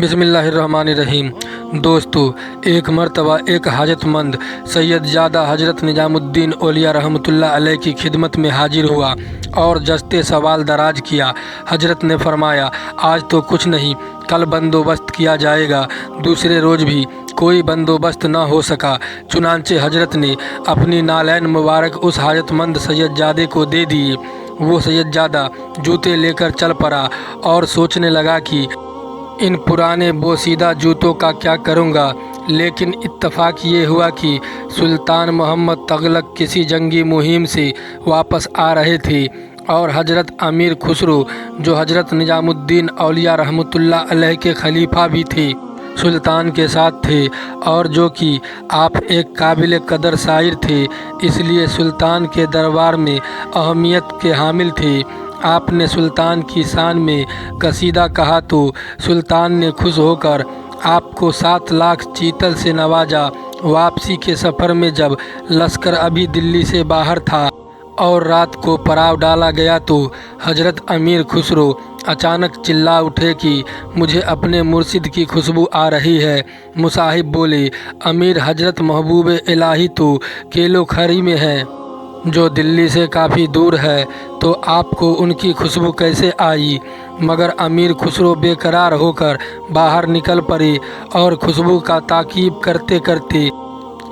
بسم اللہ الرحمن الرحیم۔ دوستو، ایک مرتبہ ایک حاجت مند سید زادہ حضرت نظام الدین اولیاء رحمۃ اللہ علیہ کی خدمت میں حاضر ہوا اور جستے سوال دراز کیا۔ حضرت نے فرمایا، آج تو کچھ نہیں، کل بندوبست کیا جائے گا۔ دوسرے روز بھی کوئی بندوبست نہ ہو سکا، چنانچہ حضرت نے اپنی نالین مبارک اس حاجت مند سید زادے کو دے دیے۔ وہ سید زادہ جوتے لے کر چل پڑا اور سوچنے لگا کہ ان پرانے بوسیدہ جوتوں کا کیا کروں گا، لیکن اتفاق یہ ہوا کہ سلطان محمد تغلق کسی جنگی مہم سے واپس آ رہے تھے اور حضرت امیر خسرو، جو حضرت نظام الدین اولیاء رحمۃ اللہ علیہ کے خلیفہ بھی تھے، سلطان کے ساتھ تھے، اور جو کہ آپ ایک قابل قدر شاعر تھے، اس لیے سلطان کے دربار میں اہمیت کے حامل تھے۔ آپ نے سلطان کی شان میں قصیدہ کہا تو سلطان نے خوش ہو کر آپ کو 7 لاکھ چیتل سے نوازا۔ واپسی کے سفر میں جب لشکر ابھی دلی سے باہر تھا اور رات کو پڑاؤ ڈالا گیا تو حضرت امیر خسرو اچانک چلا اٹھے کہ مجھے اپنے مرشد کی خوشبو آ رہی ہے۔ مصاحب بولے، امیر حضرت محبوب الہی تو کیلو کھری میں ہے، جو دلی سے کافی دور ہے، تو آپ کو ان کی خوشبو کیسے آئی؟ مگر امیر خسرو بے قرار ہو کر باہر نکل پڑے اور خوشبو کا تعقیب کرتے کرتے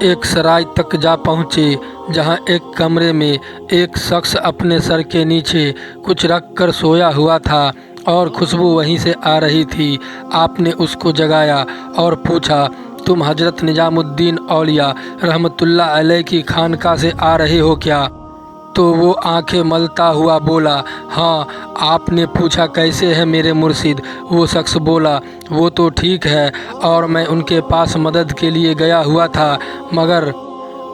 ایک سرائے تک جا پہنچے، جہاں ایک کمرے میں ایک شخص اپنے سر کے نیچے کچھ رکھ کر سویا ہوا تھا اور خوشبو وہیں سے آ رہی تھی۔ آپ نے اس کو جگایا اور پوچھا، تم حضرت نظام الدین اولیاء رحمۃ اللہ علیہ کی خانقاہ سے آ رہے ہو کیا؟ تو وہ آنکھیں ملتا ہوا بولا، ہاں۔ آپ نے پوچھا، کیسے ہے میرے مرشد؟ وہ شخص بولا، وہ تو ٹھیک ہے، اور میں ان کے پاس مدد کے لیے گیا ہوا تھا، مگر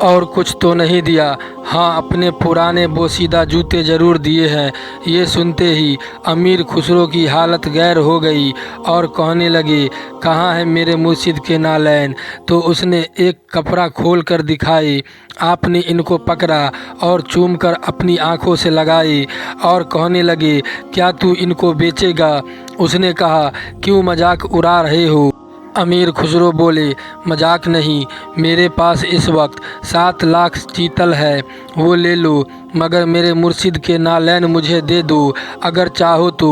اور کچھ تو نہیں دیا۔ ہاں، اپنے پرانے بوسیدہ جوتے ضرور دیے ہیں۔ یہ سنتے ہی امیر خسرو کی حالت غیر ہو گئی اور کہنے لگے، کہاں ہے میرے مرشد کے نالین؟ تو اس نے ایک کپڑا کھول کر دکھائے۔ آپ نے ان کو پکڑا اور چوم کر اپنی آنکھوں سے لگائے اور کہنے لگے، کیا تو ان کو بیچے گا؟ اس نے کہا، کیوں مذاق اڑا رہے ہو؟ امیر خسرو بولے، مذاق نہیں، میرے پاس اس وقت 7 لاکھ چیتل ہے، وہ لے لو، مگر میرے مرشد کے نالین مجھے دے دو۔ اگر چاہو تو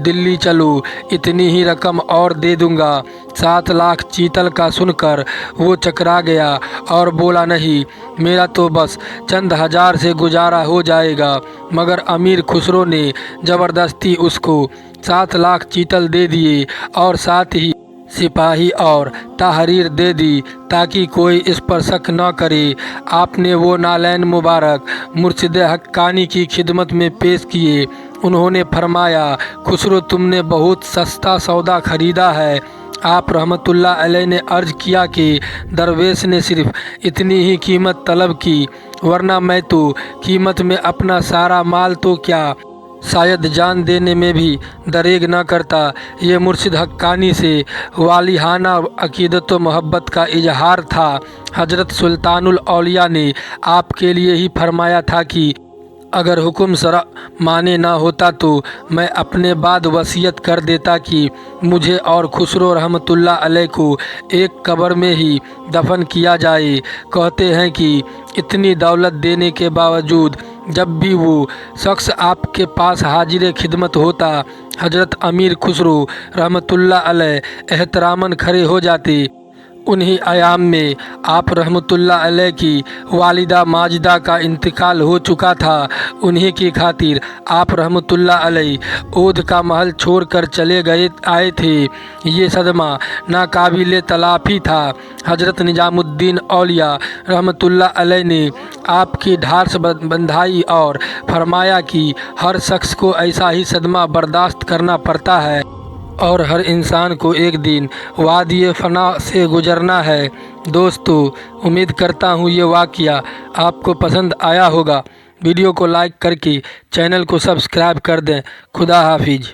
دلی چلو، اتنی ہی رقم اور دے دوں گا۔ 7 لاکھ چیتل کا سن کر وہ چکرا گیا اور بولا، نہیں، میرا تو بس چند ہزار سے گزارا ہو جائے گا۔ مگر امیر خسرو نے زبردستی اس کو 7 لاکھ چیتل دے دیے اور ساتھ ہی سپاہی اور تحریر دے دی تاکہ کوئی اس پر شک نہ کرے۔ آپ نے وہ نالین مبارک مرشد حقانی کی خدمت میں پیش کیے۔ انہوں نے فرمایا، خسرو، تم نے بہت سستا سودا خریدا ہے۔ آپ رحمۃ اللہ علیہ نے عرض کیا کہ درویش نے صرف اتنی ہی قیمت طلب کی، ورنہ میں تو قیمت میں اپنا سارا مال تو کیا، شاید جان دینے میں بھی دریغ نہ کرتا۔ یہ مرشد حقانی سے والہانہ عقیدت و محبت کا اظہار تھا۔ حضرت سلطان الاولیاء نے آپ کے لیے ہی فرمایا تھا کہ اگر حکم شرع مانے نہ ہوتا تو میں اپنے بعد وصیت کر دیتا کہ مجھے اور خسرو رحمۃ اللہ علیہ کو ایک قبر میں ہی دفن کیا جائے۔ کہتے ہیں کہ اتنی دولت دینے کے باوجود جب بھی وہ شخص آپ کے پاس حاضر خدمت ہوتا، حضرت امیر خسرو رحمۃ اللہ علیہ احتراماً کھڑے ہو جاتے۔ انہی ایام میں آپ رحمۃ اللہ علیہ کی والدہ ماجدہ کا انتقال ہو چکا تھا۔ انہی کی خاطر آپ رحمۃ اللہ علیہ اودھ کا محل چھوڑ کر چلے آئے تھے۔ یہ صدمہ ناقابل تلافی تھا۔ حضرت نظام الدین اولیاء رحمۃ اللہ علیہ نے آپ کی ڈھارس بندھائی اور فرمایا کہ ہر شخص کو ایسا ہی صدمہ برداشت کرنا پڑتا ہے اور ہر انسان کو ایک دن وادی فنا سے گزرنا ہے۔ دوستو، امید کرتا ہوں یہ واقعہ آپ کو پسند آیا ہوگا۔ ویڈیو کو لائک کر کے چینل کو سبسکرائب کر دیں۔ خدا حافظ۔